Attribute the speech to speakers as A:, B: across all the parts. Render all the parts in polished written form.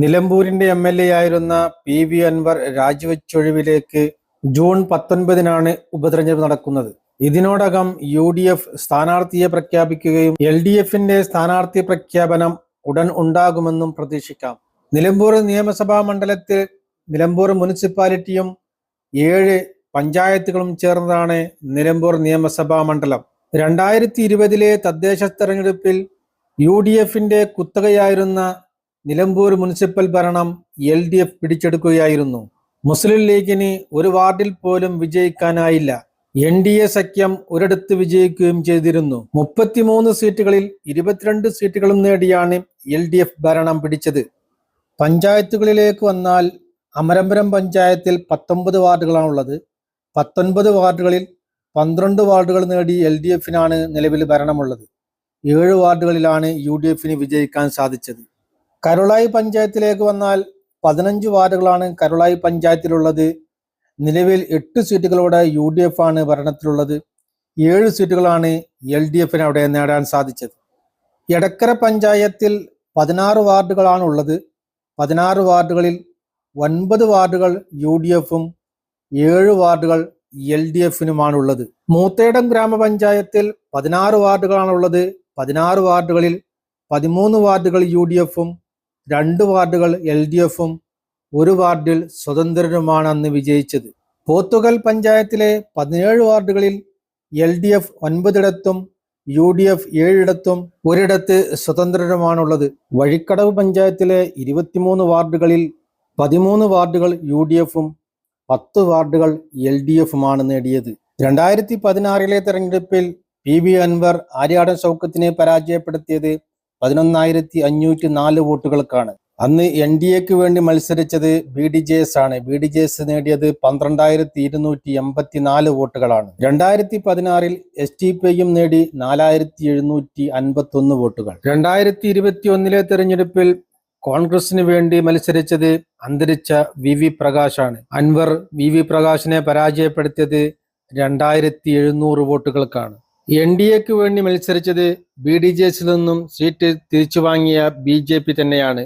A: നിലമ്പൂരിന്റെ MLA. ആയിരുന്ന PV. Anwar രാജിവെച്ചൊഴിവിലേക്ക് June 19-നാണ് ഉപതെരഞ്ഞെടുപ്പ് നടക്കുന്നത്. ഇതിനോടകം യു.ഡി.എഫ് സ്ഥാനാർത്ഥിയെ പ്രഖ്യാപിക്കുകയും എൽ.ഡി.എഫിന്റെ സ്ഥാനാർത്ഥി പ്രഖ്യാപനം ഉടൻ ഉണ്ടാകുമെന്നും പ്രതീക്ഷിക്കാം. നിലമ്പൂർ നിയമസഭാ മണ്ഡലത്തിൽ നിലമ്പൂർ മുനിസിപ്പാലിറ്റിയും 7 പഞ്ചായത്തുകളും ചേർന്നതാണ് നിലമ്പൂർ നിയമസഭാ മണ്ഡലം. 2020 തദ്ദേശ തെരഞ്ഞെടുപ്പിൽ യു.ഡി.എഫിന്റെ കുത്തകയായിരുന്ന നിലമ്പൂർ മുനിസിപ്പൽ ഭരണം എൽ.ഡി.എഫ് പിടിച്ചെടുക്കുകയായിരുന്നു. മുസ്ലിം ലീഗിന് ഒരു വാർഡിൽ പോലും വിജയിക്കാനായില്ല. എൻ.ഡി.എ സഖ്യം ഒരിടത്ത് വിജയിക്കുകയും ചെയ്തിരുന്നു. 33 സീറ്റുകളിൽ 22 സീറ്റുകളും നേടിയാണ് എൽ.ഡി.എഫ് ഭരണം പിടിച്ചത്. പഞ്ചായത്തുകളിലേക്ക് വന്നാൽ അമരമ്പലം പഞ്ചായത്തിൽ 19 വാർഡുകളാണുള്ളത്. 19 വാർഡുകളിൽ 12 വാർഡുകൾ നേടി എൽ.ഡി.എഫിനാണ് നിലവിൽ ഭരണമുള്ളത്. 7 വാർഡുകളിലാണ് യു.ഡി.എഫിന് വിജയിക്കാൻ സാധിച്ചത്. കരുളായി പഞ്ചായത്തിലേക്ക് വന്നാൽ 15 വാർഡുകളാണ് കരുളായി പഞ്ചായത്തിലുള്ളത്. നിലവിൽ 8 സീറ്റുകളോടെ യു.ഡി.എഫ് ആണ് ഭരണത്തിലുള്ളത്. 7 സീറ്റുകളാണ് എൽ.ഡി.എഫിന് അവിടെ നേടാൻ സാധിച്ചത്. എടക്കര പഞ്ചായത്തിൽ 16 വാർഡുകളാണ് ഉള്ളത്. 16 വാർഡുകളിൽ 9 വാർഡുകൾ യു.ഡി.എഫും 7 വാർഡുകൾ എൽ.ഡി.എഫിനുമാണുള്ളത്. മൂത്തേടം ഗ്രാമപഞ്ചായത്തിൽ 16 വാർഡുകളാണുള്ളത്. 16 വാർഡുകളിൽ 13 വാർഡുകൾ യു.ഡി.എഫും 2 വാർഡുകൾ എൽ.ഡി.എഫും 1 വാർഡിൽ സ്വതന്ത്രരുമാണ് അന്ന് വിജയിച്ചത്. പോത്തുകൽ പഞ്ചായത്തിലെ 17 വാർഡുകളിൽ എൽ.ഡി.എഫ് 9 യു.ഡി.എഫ് 7 ഒരിടത്ത് സ്വതന്ത്രരുമാണുള്ളത്. വഴിക്കടവ് പഞ്ചായത്തിലെ 23 വാർഡുകളിൽ 13 വാർഡുകൾ യു.ഡി.എഫും 10 വാർഡുകൾ എൽ.ഡി.എഫുമാണ് നേടിയത്. 2016 തെരഞ്ഞെടുപ്പിൽ പി.വി. അൻവർ ആര്യാടൻ ഷൗക്കത്തിനെ പരാജയപ്പെടുത്തിയത് 11,504 വോട്ടുകൾക്കാണ്. അന്ന് എൻ.ഡി.എക്ക് വേണ്ടി മത്സരിച്ചത് ബി.ഡി.ജെ.എസ് ആണ്. ബി.ഡി.ജെ.എസ് നേടിയത് 12,284 വോട്ടുകളാണ്. 2016 എസ്.ടി.പി.യും നേടി 4,751 വോട്ടുകൾ. 2021 തെരഞ്ഞെടുപ്പിൽ കോൺഗ്രസിന് വേണ്ടി മത്സരിച്ചത് അന്തരിച്ച വി.വി. പ്രകാശാണ്. അൻവർ വി.വി. പ്രകാശിനെ പരാജയപ്പെടുത്തിയത് 2,700 വോട്ടുകൾക്കാണ്. എൻ.ഡി.എക്ക് വേണ്ടി മത്സരിച്ചത് ബി.ഡി.ജെ.എസിൽ നിന്നും സീറ്റ് തിരിച്ചു വാങ്ങിയ ബി.ജെ.പി. തന്നെയാണ്.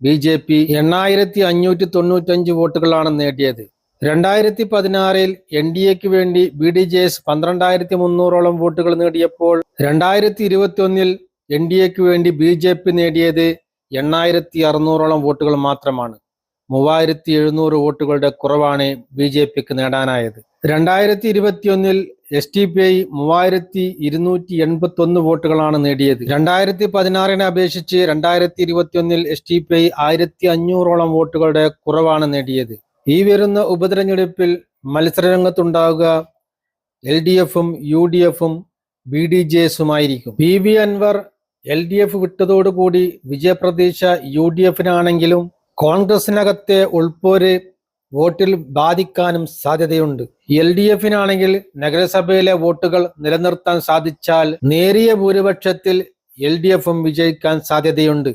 A: ബി.ജെ.പി 8,595 വോട്ടുകളാണ് നേടിയത്. 2016 എൻ.ഡി.എക്ക് വേണ്ടി ബി.ഡി.ജെ.എസ് 12,300 വോട്ടുകൾ നേടിയപ്പോൾ 2021 എൻ.ഡി.എക്ക് വേണ്ടി ബി.ജെ.പി. നേടിയത് 8,600 വോട്ടുകൾ മാത്രമാണ്. 3,700 വോട്ടുകളുടെ കുറവാണ് ബി.ജെ.പിക്ക് നേടാനായത്. 2021 എസ്.ടി.പി.ഐ 3,281 വോട്ടുകളാണ് നേടിയത്. 2016 അപേക്ഷിച്ച് 2021 എസ്.ടി.പി.ഐ 1,500 വോട്ടുകളുടെ കുറവാണ് നേടിയത്. ഈ വരുന്ന ഉപതെരഞ്ഞെടുപ്പിൽ മത്സരരംഗത്തുണ്ടാവുക എൽ.ഡി.എഫും യു.ഡി.എഫും ബി.ഡി.ജെ.എസുമായിരിക്കും. പി.വി. അൻവർ എൽ.ഡി.എഫ് വിട്ടതോടുകൂടി വിജയപ്രതീക്ഷ യു.ഡി.എഫിനാണെങ്കിലും കോൺഗ്രസിനകത്തെ ഉൾപ്പോര് വോട്ടിൽ ബാധിക്കാനും സാധ്യതയുണ്ട്. എൽ.ഡി.എഫിനാണെങ്കിൽ നഗരസഭയിലെ വോട്ടുകൾ നിലനിർത്താൻ സാധിച്ചാൽ നേരിയ ഭൂരിപക്ഷത്തിൽ എൽ.ഡി.എഫും വിജയിക്കാൻ സാധ്യതയുണ്ട്.